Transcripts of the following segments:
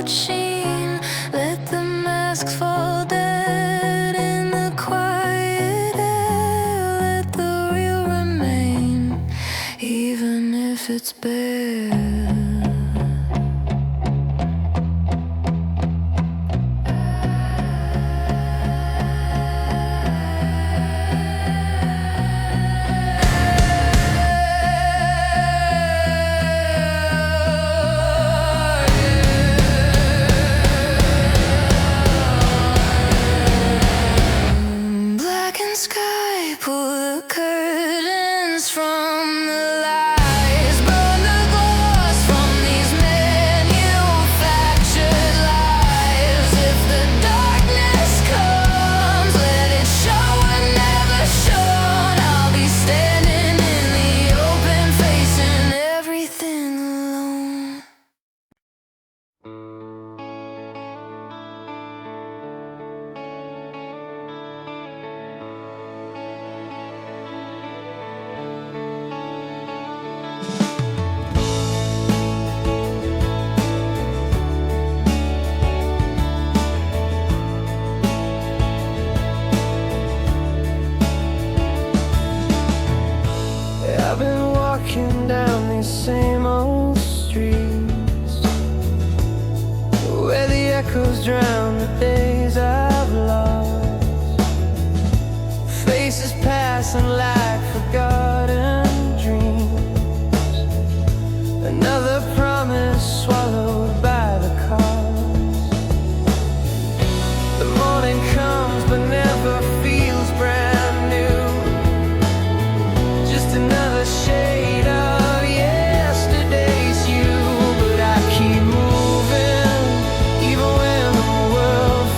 machine. Let the masks fall dead in the quiet air. Let the real remain, even if it's bare. Sky, pull the curtains from the lies, burn the glass from these manufactured lives. If the darkness comes, let it show and never shown. I'll be standing in the open, facing everything alone. I've been walking down these same old streets, where the echoes drown the days I've lost. Faces passing like forgotten dreams, another promise swallowed by the cost. The morning comes but never feels brand new, another shade of yesterday's you. But I keep moving, even when the world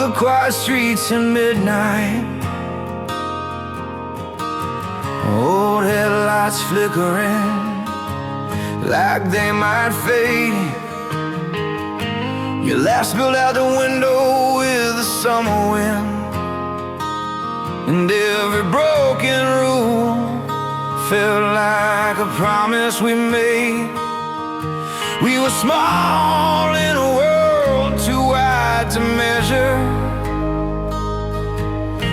the quiet streets in midnight, old headlights flickering like they might fade. Your laugh spilled out the window with the summer wind, and every broken rule felt like a promise we made. We were small in a world too wide to measure,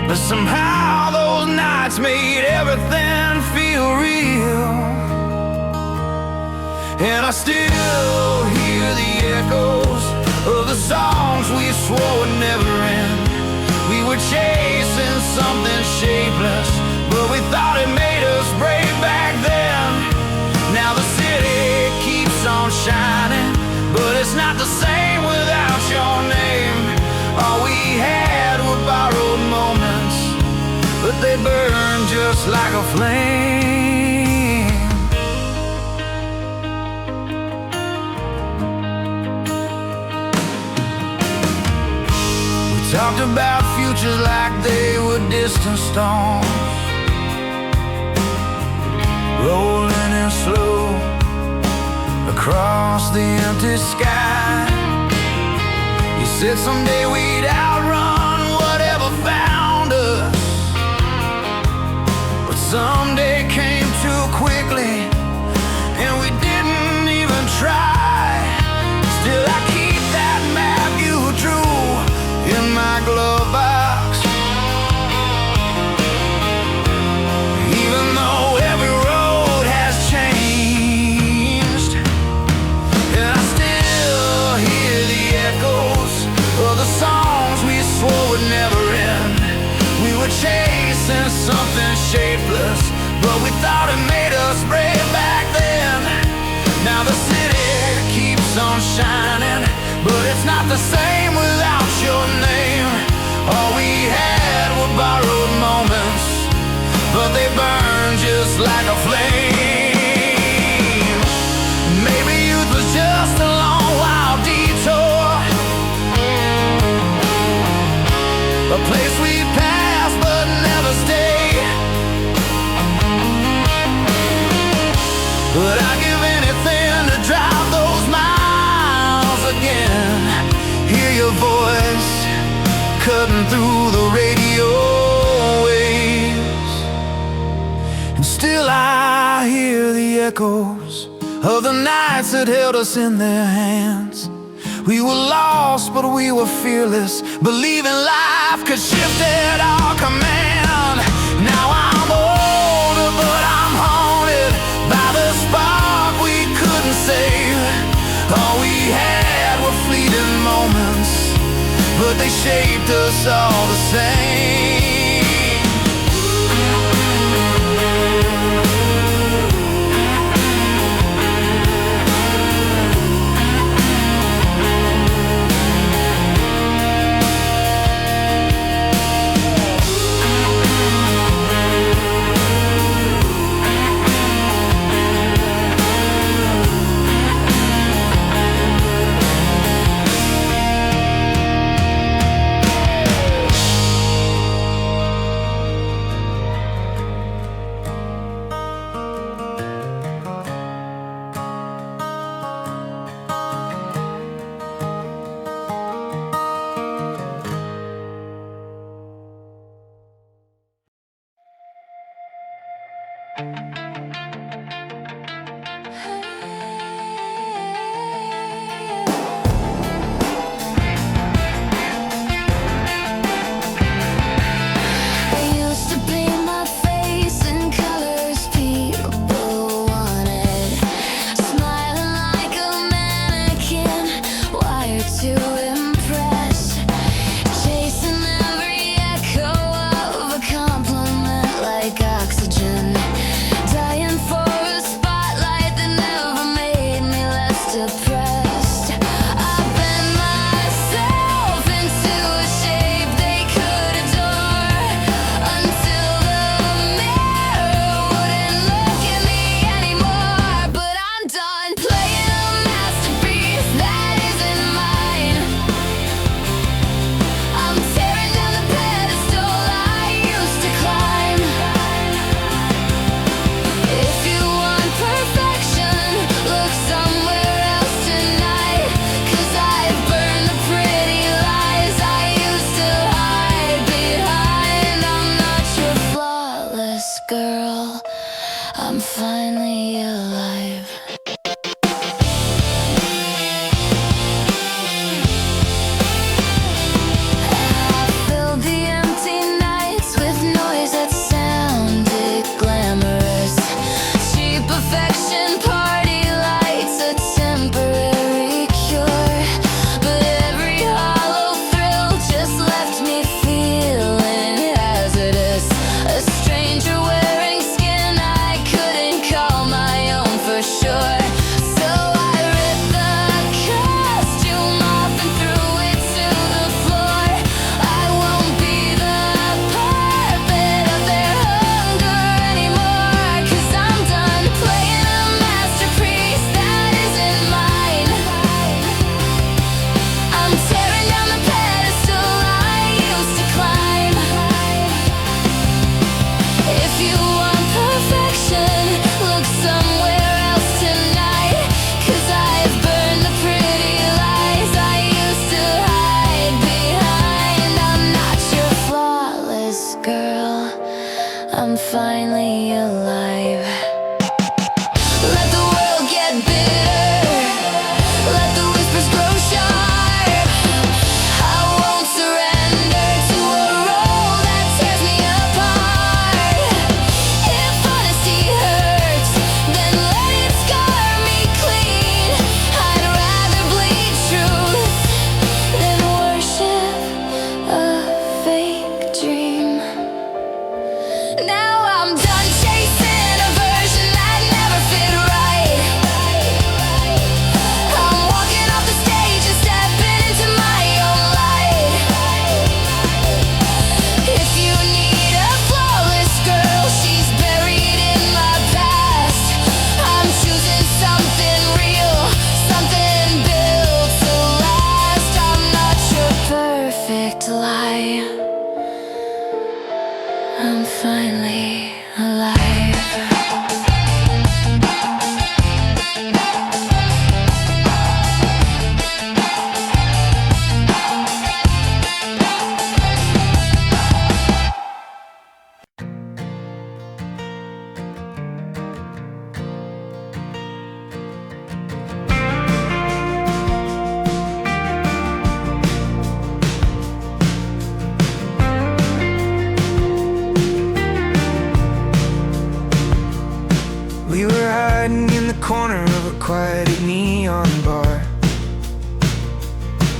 but somehow those nights made everything feel real. And I still hear the echoes of the songs we swore would never end. We were chasing something shapeless, but we thought it made us brave back then. Now the city keeps on shining, but it's not the same without your name. All we had were borrowed moments, but they burn just like a flame. We talked about futures like they were distant storms, rolling in slow across the empty sky. You said someday we'd outrun whatever found us, but someday came too quickly and we didn't even try. Still I keep that map you drew in my glove box, even though every road has changed. And I still hear the echoes of the songs we swore would never end. We were chasing something shapeless, but we thought it made us brave back then. Now the city keeps on shining, but it's not the same without your name. All we had were borrowed moments, but they burn just like a flame. Maybe youth was just a long wild detour, a place we pass but never stay. But I'd give anything to drive those miles again, hear your voice cutting through the radio waves. And still I hear the echoes of the nights that held us in their hands. We were lost, but we were fearless, believing life could shift at our command. Now I'm older, but I'm haunted by the spark we couldn't save. All we had were fleeting moments, but they shaped us all the same.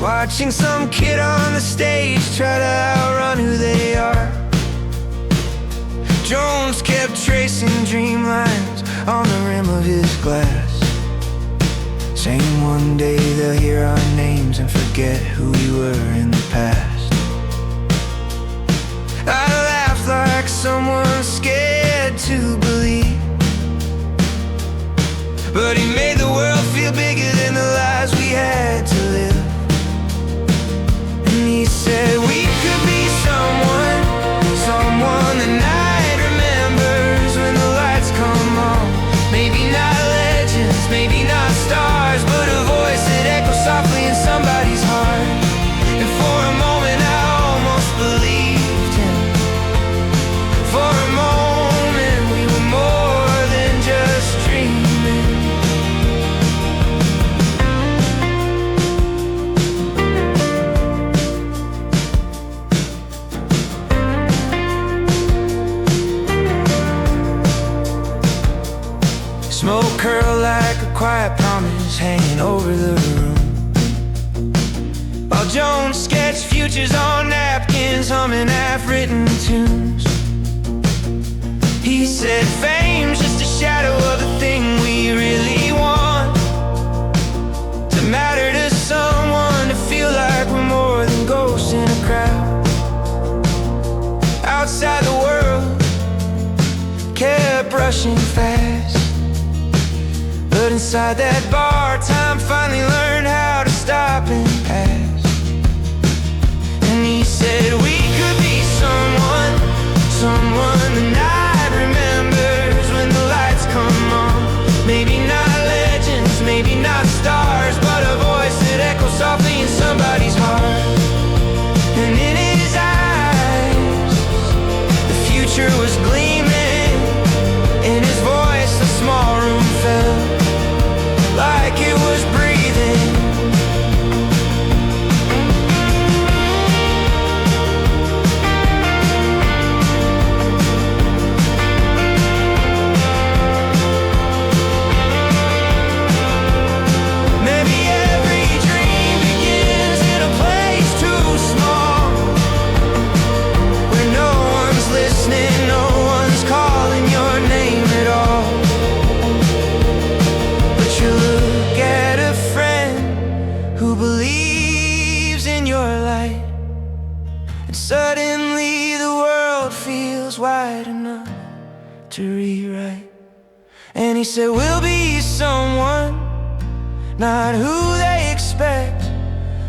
watching some kid on the stage try to outrun who they are. Jones kept tracing dream lines on the rim of his glass, saying one day they'll hear our names and forget who we were in the past. I laughed like someone scared to believe, but he made the world feel bigger than the lives we had to live. And he said we could be someone, someone the night remembers when the lights come on. Maybe not legends, maybe not stars, but a voice that echoes softly in somebody's heart. And for a moment I almost believed him. For a moment we were more than just dreaming. Smoke curled like a quiet promise hanging over the room, while Jones sketched futures on napkins, humming half-written tunes. He said fame's just a shadow of the thing we really want, to matter to someone, to feel like we're more than ghosts in a crowd. Outside the world kept rushing fast, but inside that bar, time finally learned how to stop and pass. And he said we could be someone, someone the night remembers when the lights come on. Maybe not legends, maybe not stars, but a voice that echoes softly in somebody's heart. And in his eyes, the future was gleaming. In his voice, the small room fell like it was breathing. Maybe every dream begins in a place too small, where no one's listening, no one's calling your name at all. You look at a friend who believes in your light, and suddenly the world feels wide enough to rewrite. And he said we'll be someone, not who they expect,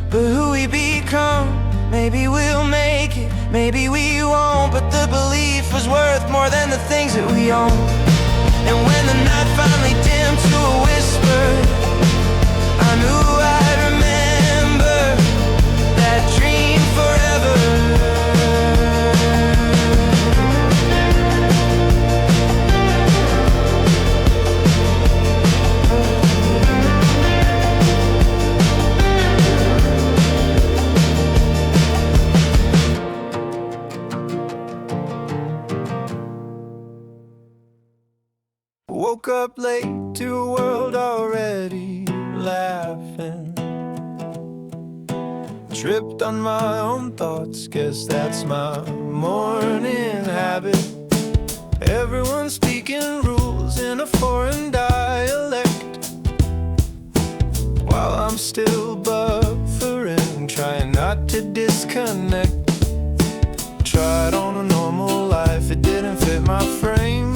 but who we become. Maybe we'll make it, maybe we won't, but the belief was worth more than the things that we own. And when the night finally dimmed to a whisper, I knew I'd remember that dream forever. Woke up late to a world already laughing. Tripped on my own thoughts, guess that's my morning habit. Everyone speaking rules in a foreign dialect, while I'm still buffering, trying not to disconnect. Tried on a normal life, it didn't fit my frame.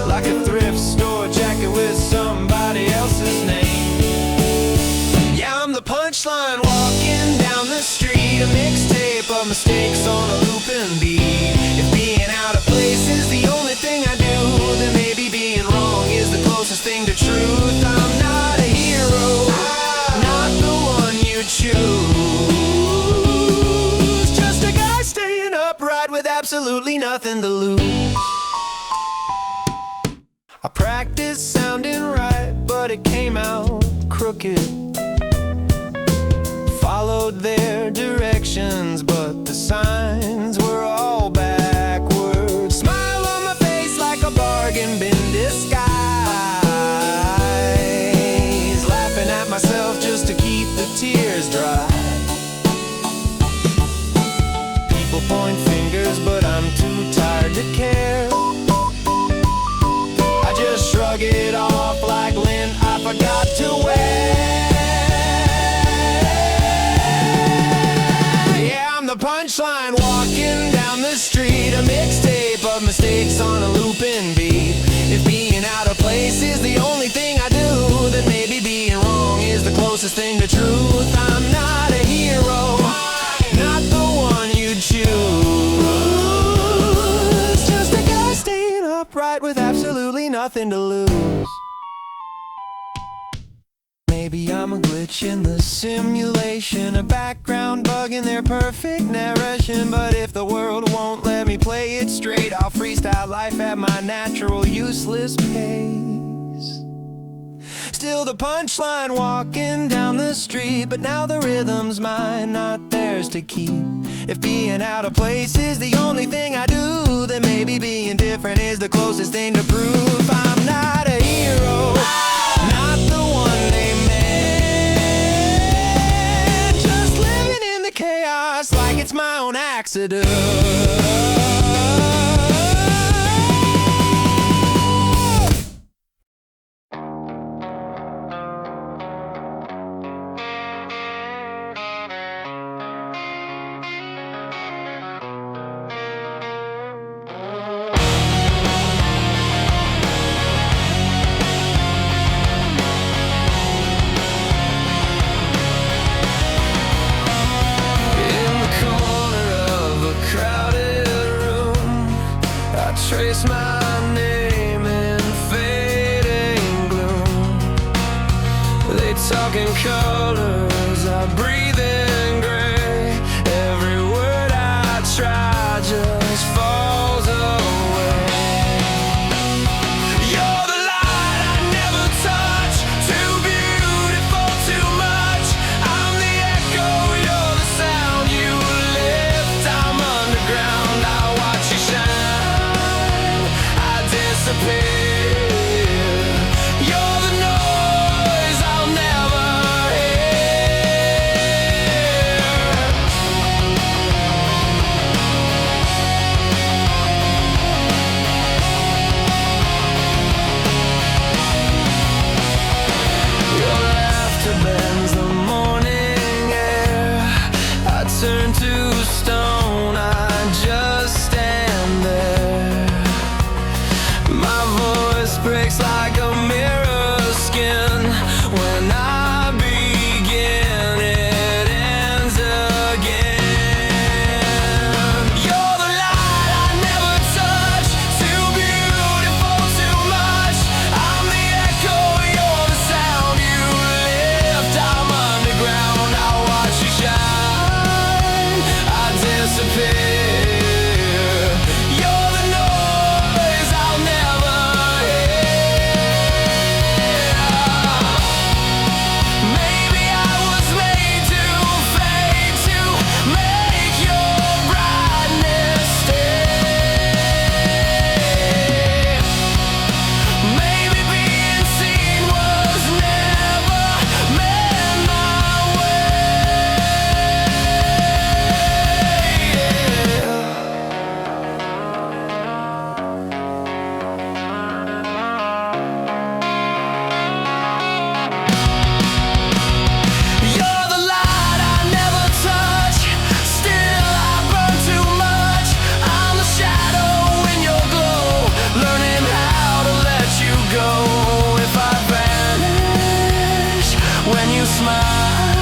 Like a thrift store jacket with somebody else's name. Yeah, I'm the punchline walking down the street, a mixtape of mistakes on a looping beat. If being out of place is the only thing I do, then maybe being wrong is the closest thing to truth. I'm not a hero, not the one you choose, just a guy staying upright with absolutely nothing to lose. I practiced sounding right, but it came out crooked. Followed their directions, but the signs were all backwards. Smile on my face like a bargain bin disguise, laughing at myself just to keep the punchline walking down the street, a mixtape of mistakes on a looping beat. If being out of place is the only thing I do, then maybe being wrong is the closest thing to truth. I'm not a hero, not the one you choose, just a guy staying upright with absolutely nothing to lose. Maybe I'm a glitch in the simulation, a background bug in their perfect narration. But if the world won't let me play it straight, I'll freestyle life at my natural, useless pace. Still the punchline walking down the street, but now the rhythm's mine, not theirs to keep. If being out of place is the only thing I do, then maybe being different is the closest thing to proof. I'm not a hero, not the one they meant, just living in the chaos like it's my own accident. Trace my name in fading gloom. They talk in colors, I breathe in gray. Every word I try just falls away. You're the light I never touch, too beautiful, too much. I'm the echo, you're the sound you lift. I'm underground, I watch you shine. You're the noise I'll never hear. Your laughter bends the morning air. I turn to stone, I just stand there. My voice breaks like a mirror skin. When I begin, it ends again. You're the light I never touch, too beautiful, too much. I'm the echo, you're the sound you lift. I'm underground, I watch you shine. I disappear. You're the noise I'll never hear. Maybe I was made to fade to make your brightness stay. Maybe being seen was never meant my You're the light I never touch, still I burn too much. I'm the shadow in your glow, learning how to let you go. If I vanish when you smile,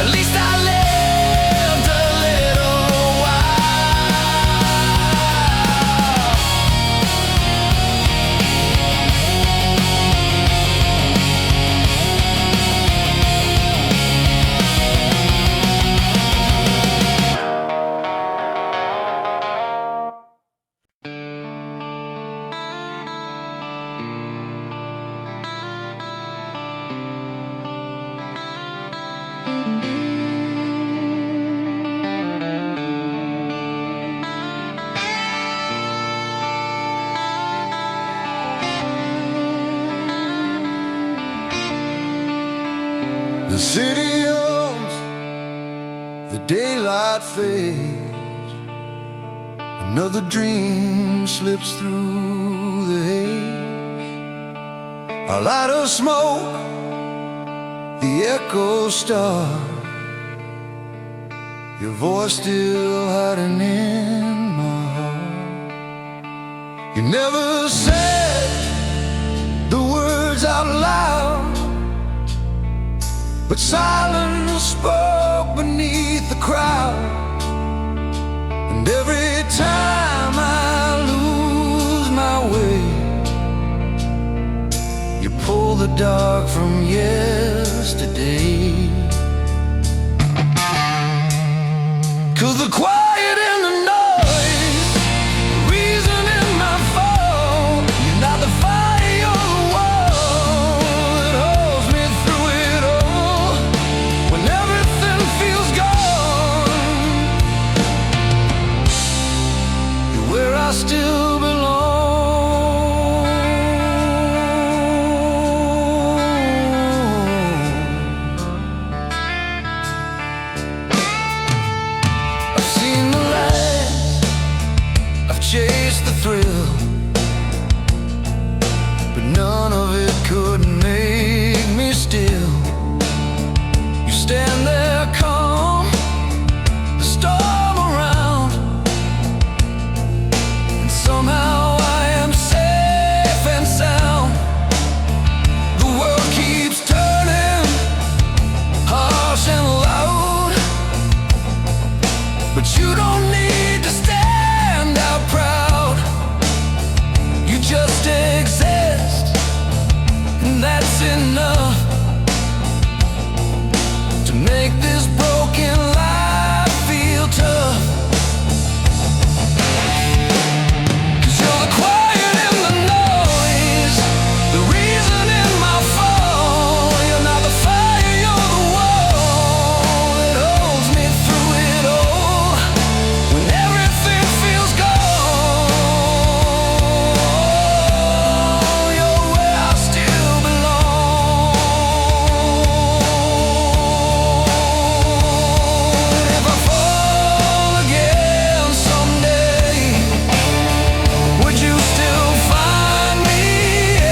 at least I lived a little while. The city owns, the daylight fades, another dream slips through the haze. A light of smoke, the echo star, your voice still hiding in my heart. You never said the words out loud, but silence spoke beneath the crowd. And every time I lose my way, you pull the dark from yesterday. 'Cause the quiet and the noise, the reason in my fall, you're not the fire, you're the wall that holds me through it all. When everything feels gone, you're where I still belong. I've seen the lights, I've chased the thrill, but none of it could make me still. You stand there calm, the storm around, and somehow I am safe and sound. The world keeps turning, harsh and loud, but you don't need to stand out proud. You just exist, and that's enough to make this broken life feel tough. 'Cause you're the quiet in the noise, the reason in my fall. You're not the fire, you're the wall that holds me through it all. When everything feels gone, you're where I still belong. If I fall again someday, would you still find me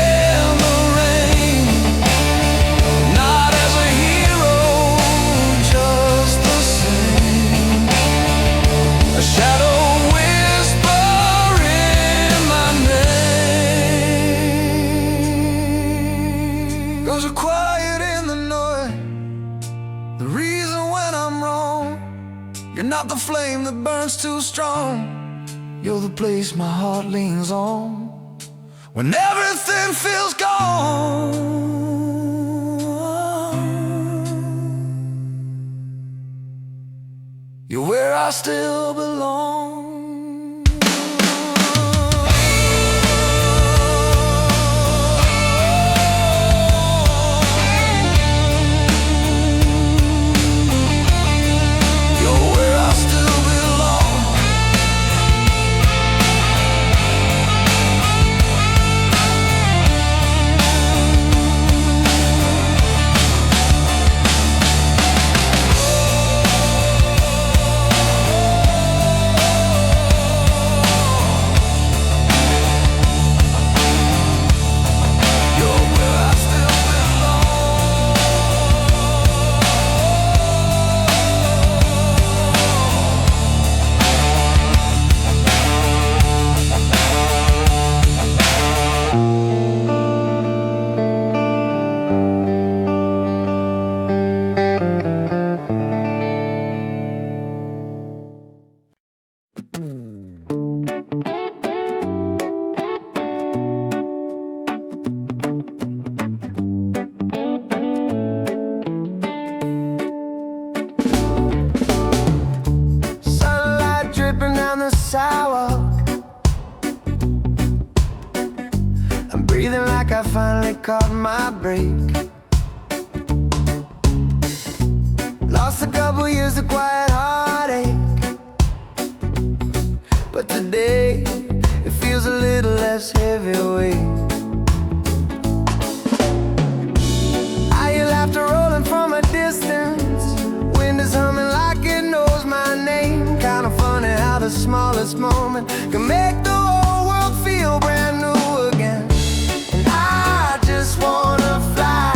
in the rain? Not as a hero, just the same. A shadow whispering my name. 'Cause you're quiet in the noise, the reason when I'm wrong. You're not the flame that burns too strong, you're the place my heart leans on. When everything feels gone, you're where I still belong. You're where I still belong. You're where I still belong. Sunlight dripping down the sidewalk, I'm breathing like I finally caught my break. Lost a couple years of quiet heartache, but today it feels a little less heavyweight. I hear laughter rolling from a distance, wind is humming like it knows my name. Kinda funny how the smallest moment can make the whole world feel brand new again. And I just wanna fly,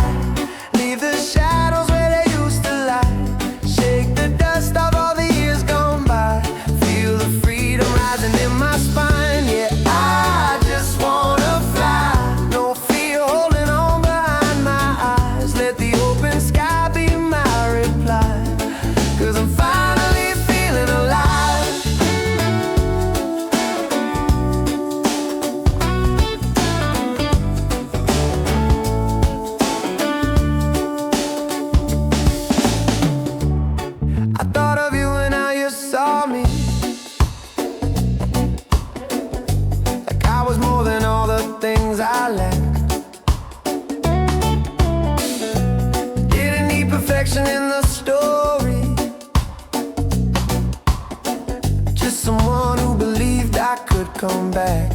leave the shadows where they used to lie, shake the dust off all the years direction in the story. Just someone who believed I could come back.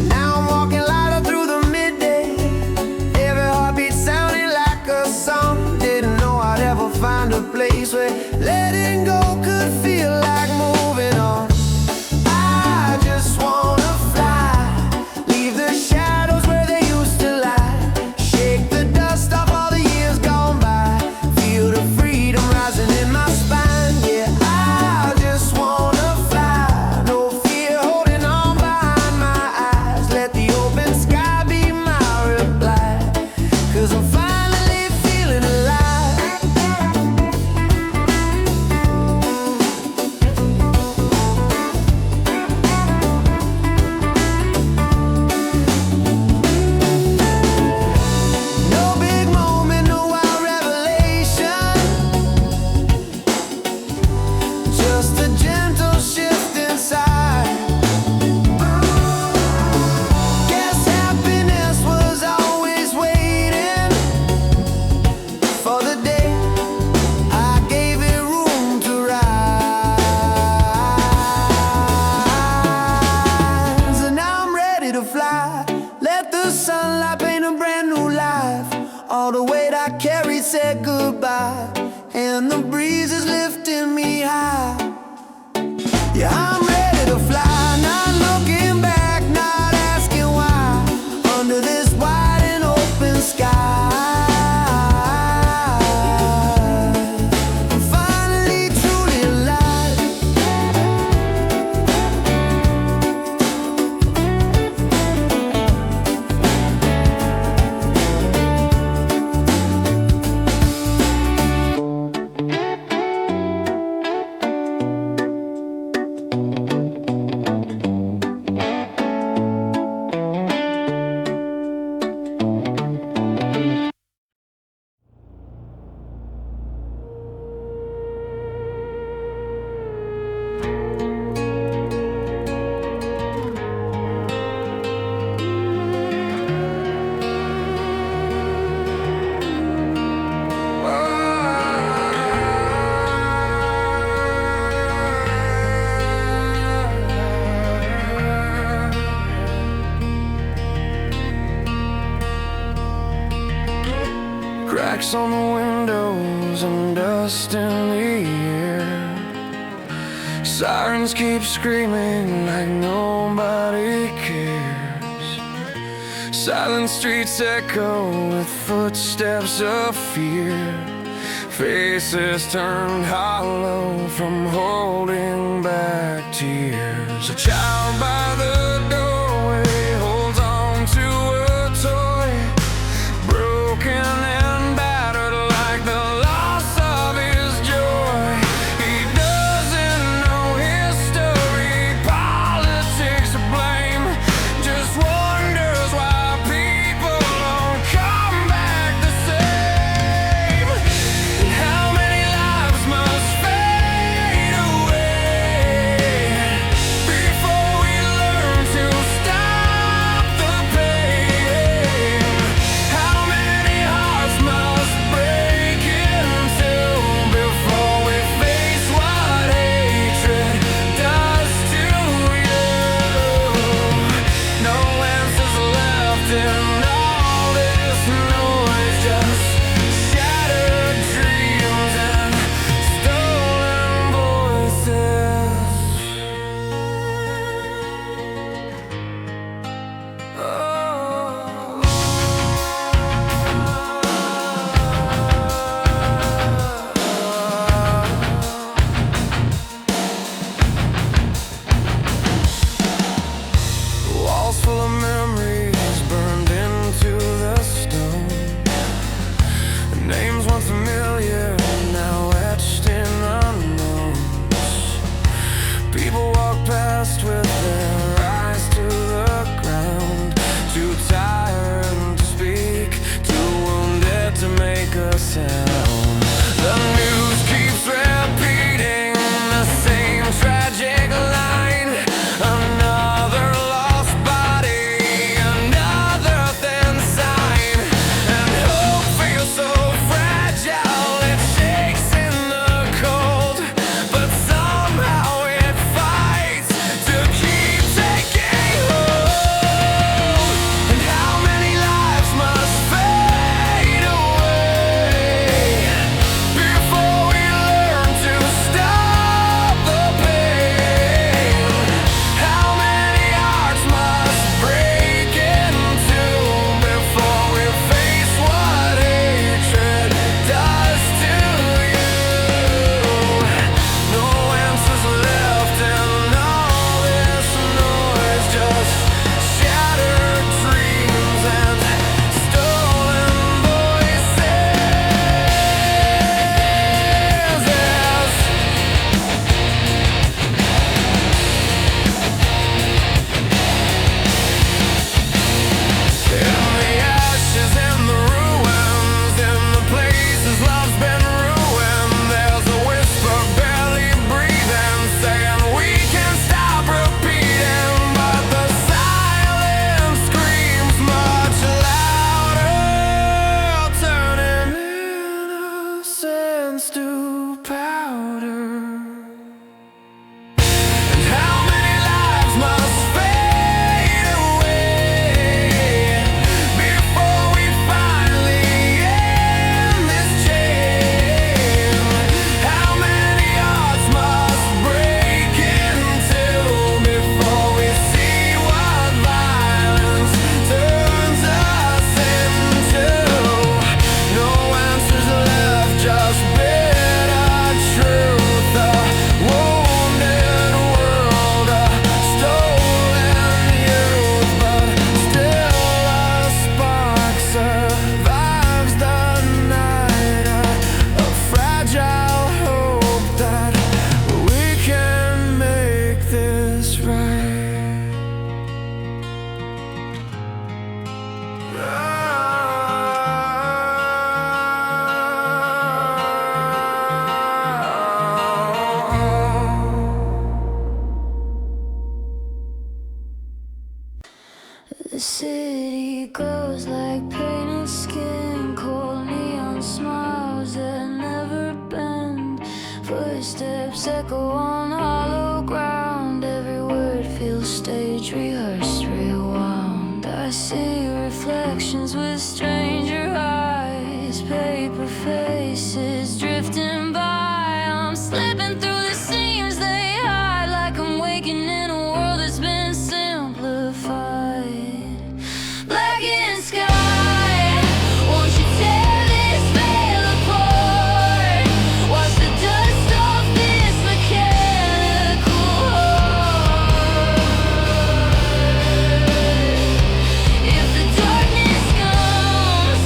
Now I'm walking lighter through the midday, every heartbeat sounding like a song. Didn't know I'd ever find a place where letting go could feel like moving on. I just wanna fly, leave the shadows where they used to lie, shake the dust off all the years gone by, feel the freedom rising in my spine. Yeah, I just wanna fly, no fear holding on behind my eyes, let the open sky be my reply, 'cause I'm finally feeling alive. No big moment, no wild revelation, just a gentle shift inside. Guess happiness was always waiting for the day I gave it room to rise. And now I'm ready to fly, let the sunlight paint a brand new life. All the weight I carried said goodbye, and the breeze is lifting me high. Yeah, I'm ready to fly, not looking back, not asking why, under this wide and open sky. I'm finally truly alive. Cracks on the windows and dust in the air. Sirens keep screaming like nobody cares. Silent streets echo with footsteps of fear. Faces turned hollow from holding back tears. A child by the doorway holds on to a toy, broken and battered like the loss of his joy. He doesn't know history, politics to blame, just wonders why people don't come back the same. And how many lives must fade away before we learn to lips echo on hollow ground. Every word feels stage rehearsed, rewound. I see reflections with stranger eyes, paper faces drifting by. I'm slipping through the seams they hide, like I'm waking in a world that's been simplified. Blackened sky, won't you tear this veil apart? Wash the dust off this mechanical heart. If the darkness comes,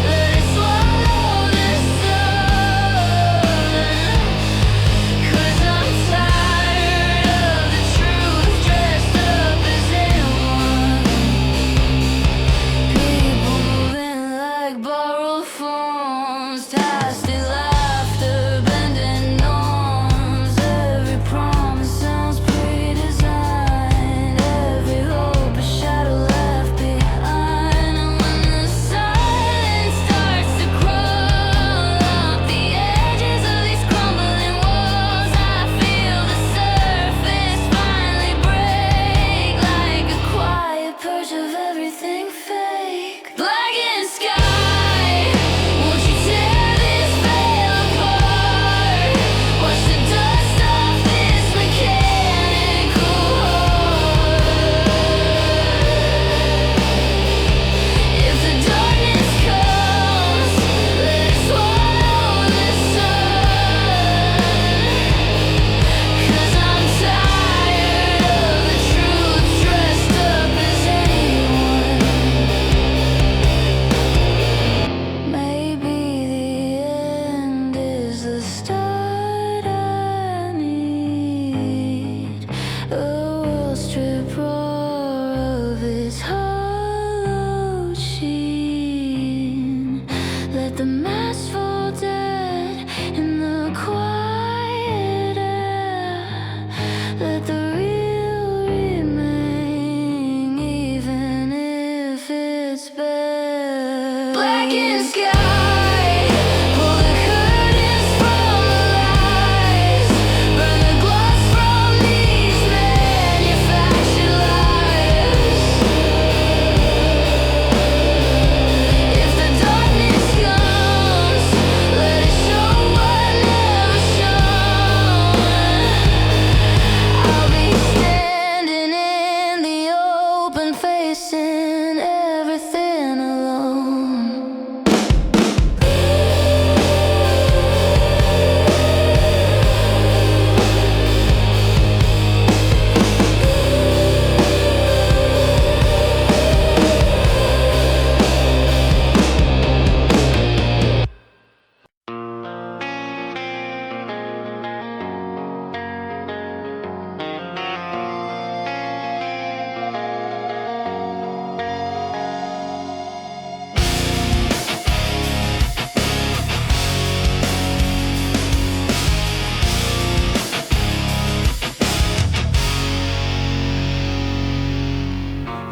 let it swallow the sun. 'Cause I'm tired of the truth dressed up as anyone. People moving like borrowed forms, tasted laughter, bending norms. Every promise sounds pre-designed, every hope a shadow left behind. And when the silence starts to crawl up the edges of these crumbling walls, I feel the surface finally break, like a quiet purge of everything fake. Blackened sky, won't you tear this veil apart? Wash the dust off this mechanical heart. If the darkness comes, let it swallow the sun. 'Cause I'm tired of the truth dressed up as anyone. Maybe the end is the start I need. A world stripped raw of its hollowed sheen. Let the mask fall dead in the quiet air. Let the real remain, even if it's bare. Blackened sky, pull the curtains from the lies, burn the gloss from these manufactured lives. If the darkness comes, let it show what never shone. I'll be standing in the open, facing everything alone.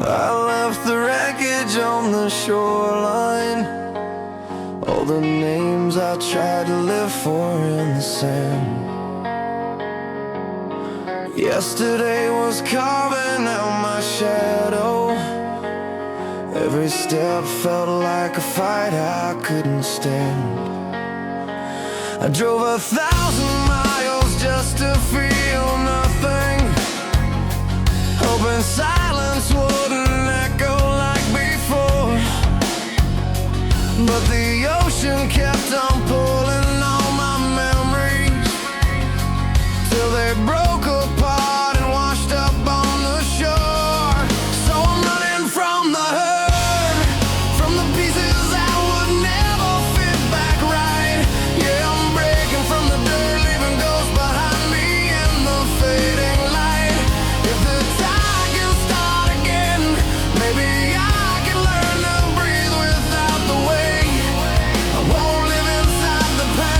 I left the wreckage on the shoreline, all the names I tried to live for in the sand. Yesterday was carving out my shadow. Every step felt like a fight I couldn't stand. I drove 1,000 miles just to feel nothing, hoping silence wouldn't echo like before. But the ocean kept on pulling all my memories, till they broke apart and washed up on the shore. So I'm running from the hurt, from the pieces that would never fit back right. Yeah, I'm breaking from the dirt, leaving ghosts behind me in the fading light. If the tide can start again, maybe I can learn to breathe without the weight. I won't live inside the past.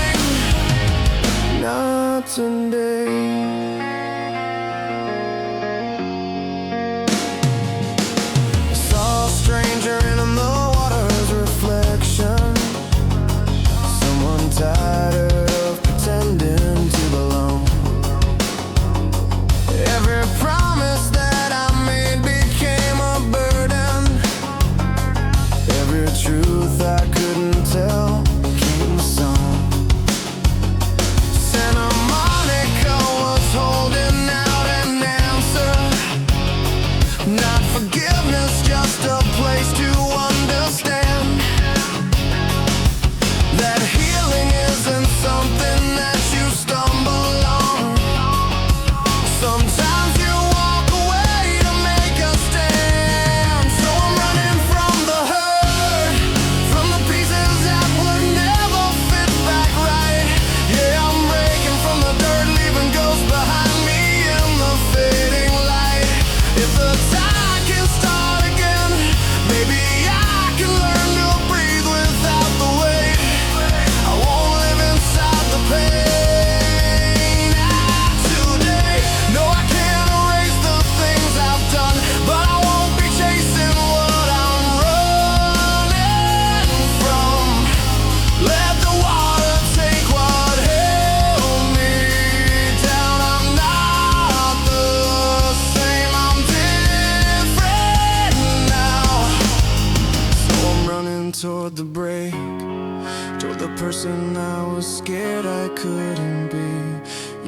Told the person I was scared I couldn't be.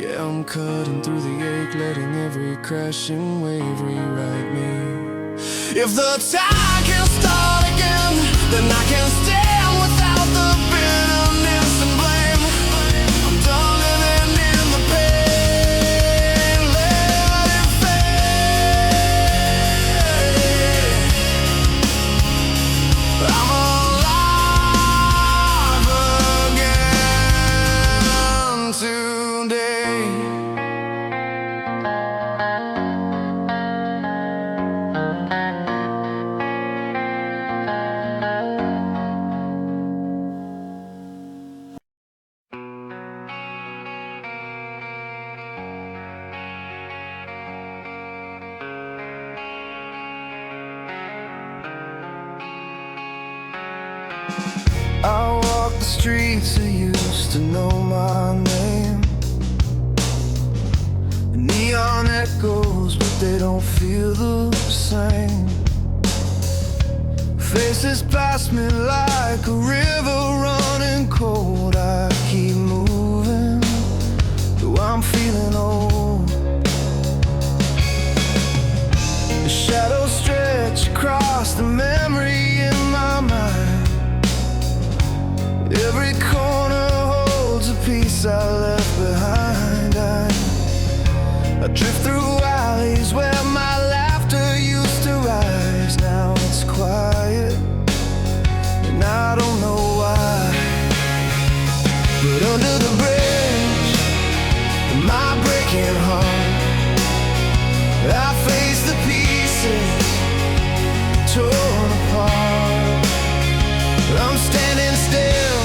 Yeah, I'm cutting through the ache, letting every crashing wave rewrite me. If the tide can start again, then I can stand without the bitterness and blame. I'm done living in the pain, let it fade. I'm alive again today. I walk the streets that used to know my name. Neon echoes, but they don't feel the same. Faces pass me like a river running cold. I keep moving, though I'm feeling old. The shadows stretch across the memory in my mind. Every corner holds a piece I left behind. I drift through alleys where my laughter used to rise. Now it's quiet, and I don't know why. But under the bridge, my breaking heart, I face the pieces torn apart. I'm standing still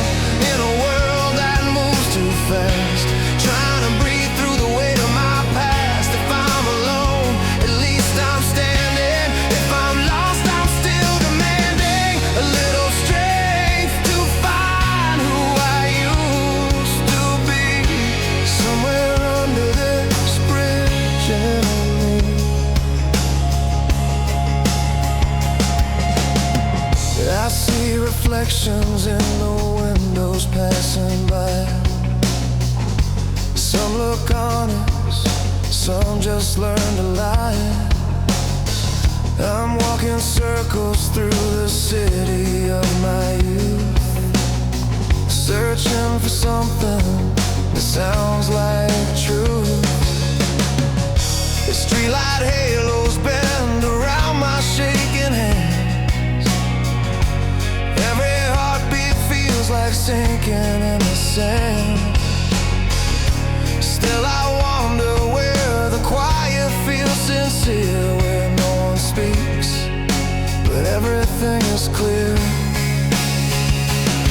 in a world that moves too fast, trying to breathe through the weight of my past. If I'm alone, at least I'm standing. If I'm lost, I'm still demanding a little strength to find who I used to be. Somewhere under this bridge and me. I see reflections in the windows passing by. Some look honest, some just learn to lie. I'm walking circles through the city of my youth, searching for something that sounds like truth. The streetlight halos bend around my shaking hands. Every heartbeat feels like sinking in the sand. Still I wonder where the quiet feels sincere, where no one speaks, but everything is clear.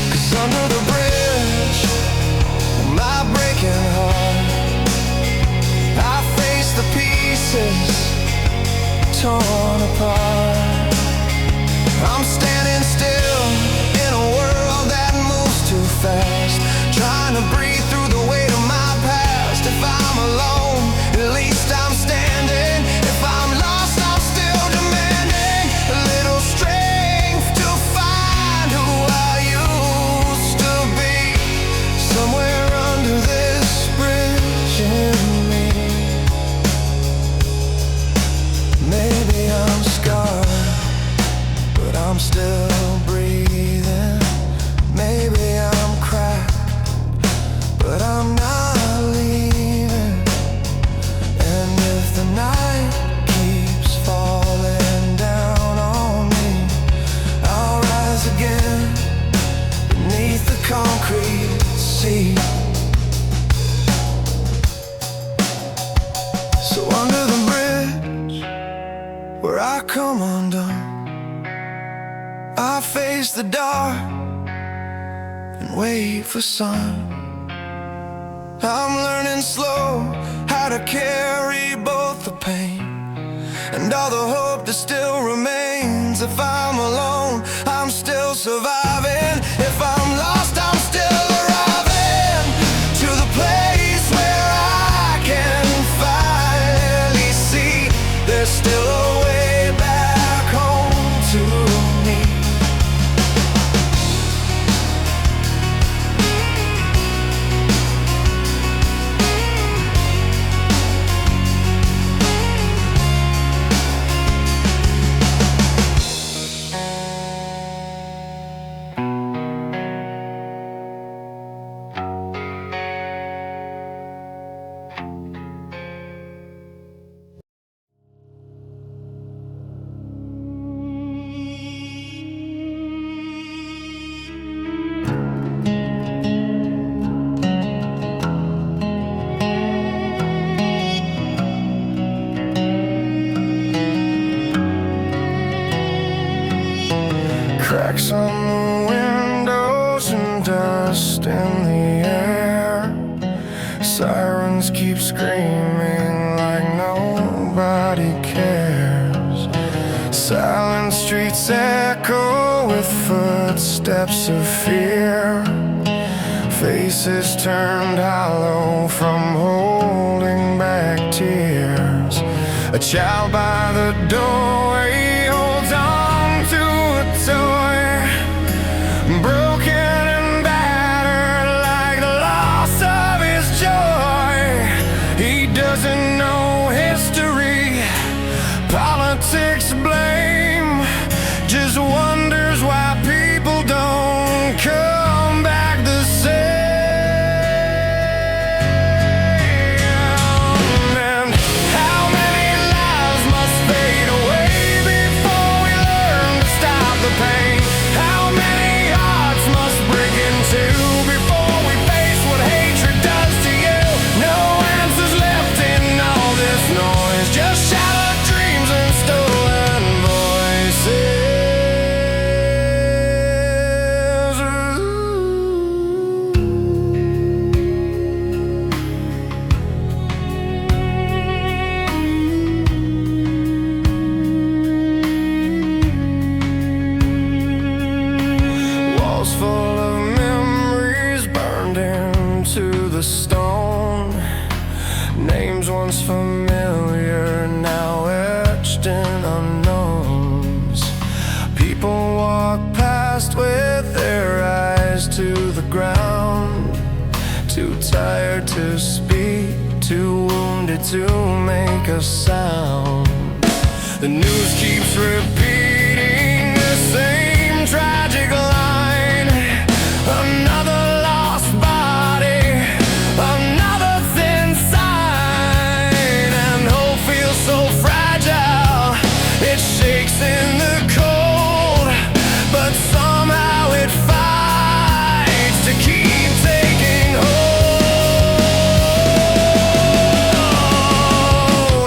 'Cause under the bridge, my breaking heart, I face the pieces torn apart. I'm standing still in a world that moves too fast, trying to breathe through the weight of my past. If I'm alone, at least I'm standing. If I'm lost, I'm still demanding a little strength to find who I used to be. Somewhere under this bridge in me. Maybe I'm scarred, but I'm still breathing. Maybe I'm cracked, but I'm not leaving. And if the night keeps falling down on me, I'll rise again beneath the concrete sea. So under the bridge where I come undone, I face the dark and wait for sun. I'm learning slow how to carry both the pain and all the hope that still remains. If I'm alone, I'm still surviving. If I'm lost, I'm still arriving to the place where I can finally see there's still a way back home to me. dust in the air. Sirens keep screaming like nobody cares. Silent streets echo with footsteps of fear. Faces turned hollow from holding back tears. A child by the doorway holds on to a toy, broken and battered like the loss of his joy. He doesn't know history, politics blame, just wonders why people don't come back the same. And how many lives must fade away before we learn to stop the pain? How many hearts must break in two before we face what hatred does to you? No answers left in all this noise, just shattered dreams and stolen voices. Walls full of memories burned into the stone. Names once familiar, now etched in unknowns. People walk past with their eyes to the ground, too tired to speak, too wounded to make a sound. The news keeps repeating the same tragic line. Another lost body, another thin sign. And hope feels so fragile, it shakes in the cold, but somehow it fights to keep taking hold.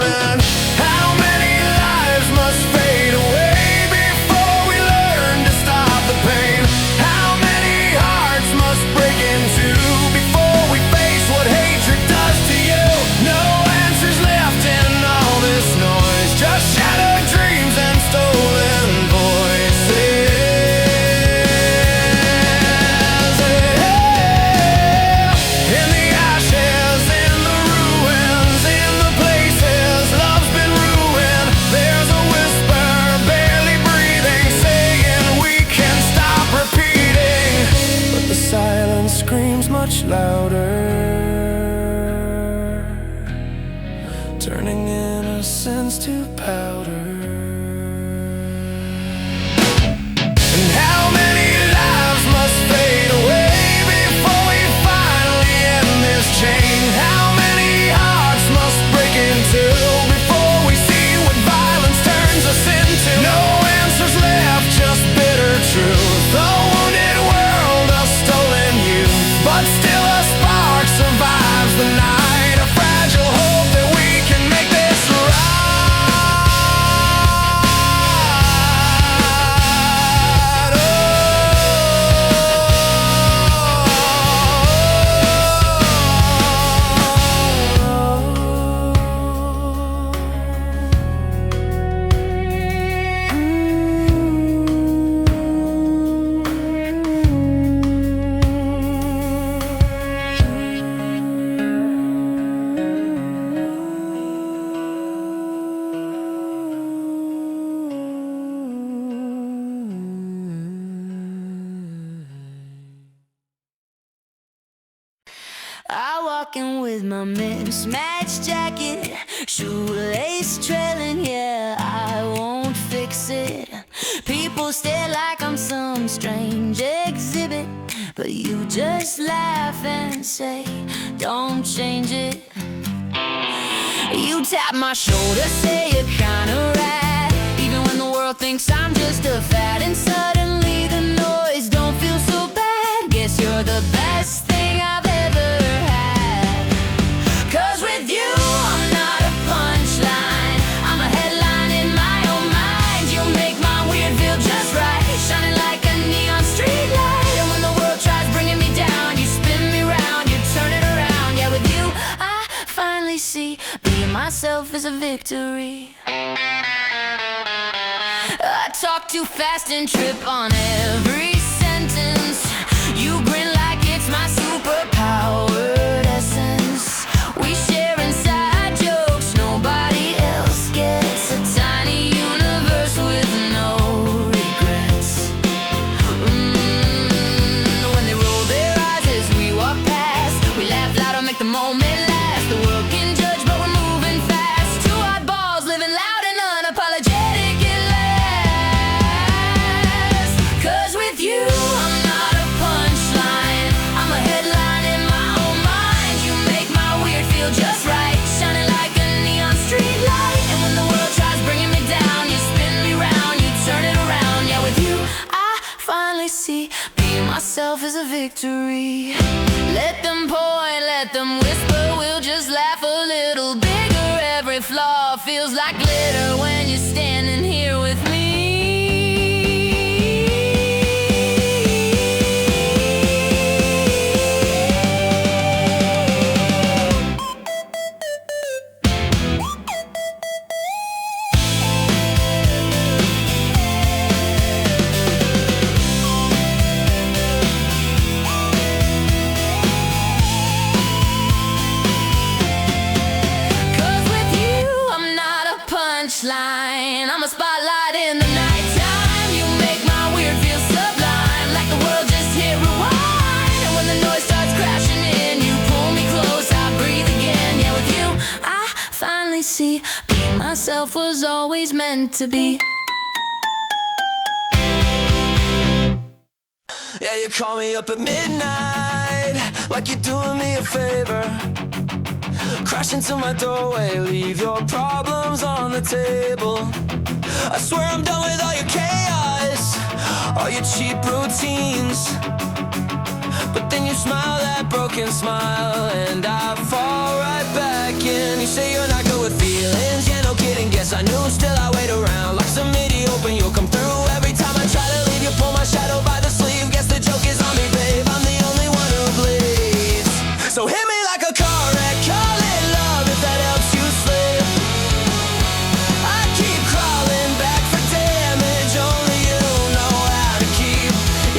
And how many lives must fade away before we learn to stop the pain? How many hearts must break in two before we face what hatred does to you? No answers left in all this noise, just shattered dreams and stolen voices. In the ashes, in the ruins, in the places love's been ruined, there's a whisper barely breathing, saying we can stop repeating. But the silence screams much louder, turning innocence to powder. And how many lives must fade away before we finally end this chain? How many hearts must break in two before we see what violence turns us into? No answers left, just bitter truth. A wounded world, a stolen youth, but still a spark survives the night. A fragile hope that we can make this right. I walk in with my mismatched jacket, shoelace trailing, yeah, I won't fix it. People stare like I'm some strange exhibit, but you just laugh and say, don't change it. You tap my shoulder, say you're kinda rad, even when the world thinks I'm just a fad. And suddenly the noise don't feel so bad. Guess you're the best thing I've ever had. 'Cause with you I'm not a punchline, I'm a headline in my own mind. You make my weird feel just right, shining like a neon street light. And when the world tries bringing me down, is a victory. I talk too fast and trip on every sentence. You grin like it's my superpowered essence. We share inside jokes nobody else gets. A tiny universe with no regrets. When they roll their eyes as we walk past, we laugh loud and make the moment last. The world can judge but we're moving fast. Two oddballs living loud and unapologetic at last. 'Cause with you I'm not a punchline, I'm a headline in my own mind. You make my weird feel just right, shining like a neon street light. And when the world tries bringing me down, you spin me round, you turn it around. Yeah, with you I finally see being myself is a victory. Let them point, let them whisper, we'll just laugh a little bigger. Every flaw feels like glitter when you're standing here with me. I'm a spotlight in the nighttime. You make my weird feel sublime, like the world just hit rewind. And when the noise starts crashing in, you pull me close, I breathe again. Yeah, with you I finally see being myself was always meant to be. Yeah, you call me up at midnight, like you're doing me a favor. Crash into my doorway, leave your problems on the table. I swear I'm done with all your chaos, all your cheap routines. But then you smile that broken smile, and I fall right back in. You say you're not good with feelings, yeah, no kidding, guess I knew. Still I wait around like some idiot hoping you'll come through. Every time I try to leave, you pull my shadow by the sleeve. Guess the joke is on me, babe, I'm the only one who bleeds. So hit me like a car wreck, call it love if that helps you slip. I keep crawling back for damage, only you know how to keep.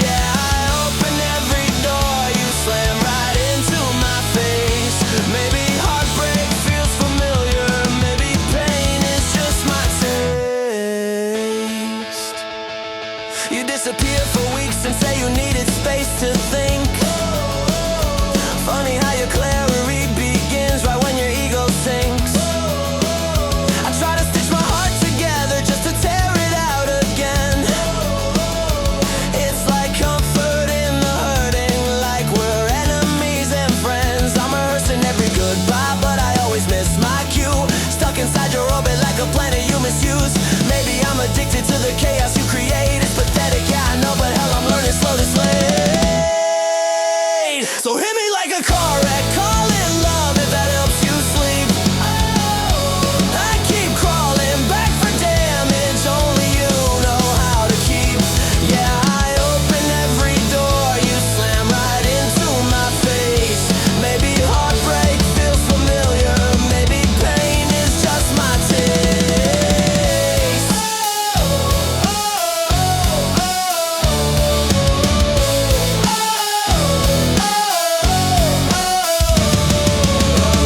Yeah, I open every door, you slam right into my face. Maybe heartbreak feels familiar, maybe pain is just my taste. You disappear for weeks and say you needed space to think. Funny how your clarity begins right when your ego sinks. I try to stitch my heart together just to tear it out again. It's like comfort in the hurting, like we're enemies and friends. I'm rehearsing every goodbye, but I always miss my cue. Stuck inside your orbit like a planet you misuse. Maybe I'm addicted to the chaos you create. It's pathetic, yeah, I know, but hell, I'm learning slow to slay. So hit me like a car wreck, call it love if that helps you sleep. I keep crawling back for damage, only you know how to keep. Yeah, I open every door, you slam right into my face. Maybe heartbreak feels familiar, maybe pain is just my taste.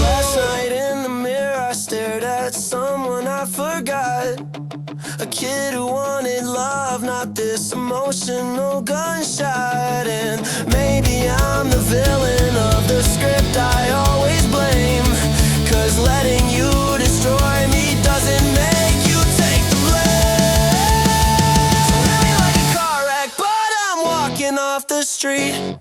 Last night in the mirror I stared at someone I forgot. A kid who wanted love, not this emotional gunshot. And maybe I'm the villain of the script I always blame. 'Cause letting you destroy me doesn't make you take the blame. So hit me like a car wreck, but I'm walking off the street.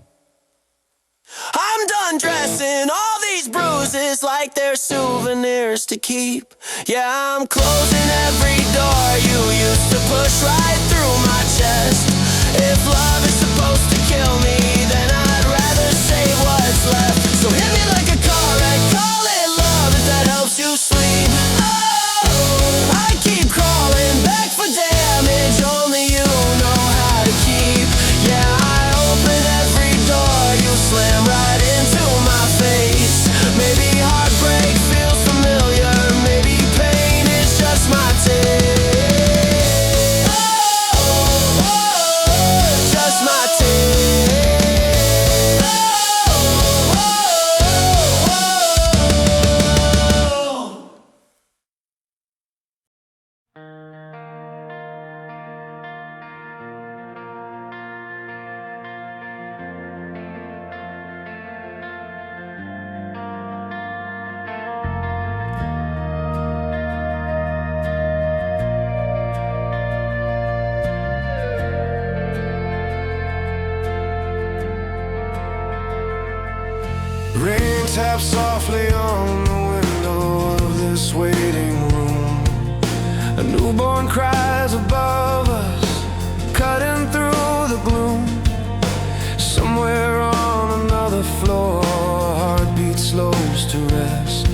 I'm done dressing all these bruises like they're souvenirs to keep. Yeah, I'm closing every door you used to push right through my chest. If love is supposed to kill me, then I'd rather save what's left. So hit me like a car wreck, call it love if that helps you sleep. Oh, I keep crawling back for damage, only you know how to keep. Yeah, I open every door, you slam right into my face. Maybe heartbreak feels familiar, maybe pain Rain taps softly on the window of this waiting room. A newborn cries above us, cutting through the gloom. Somewhere on another floor, heartbeat slows to rest.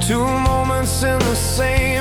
Two moments in the same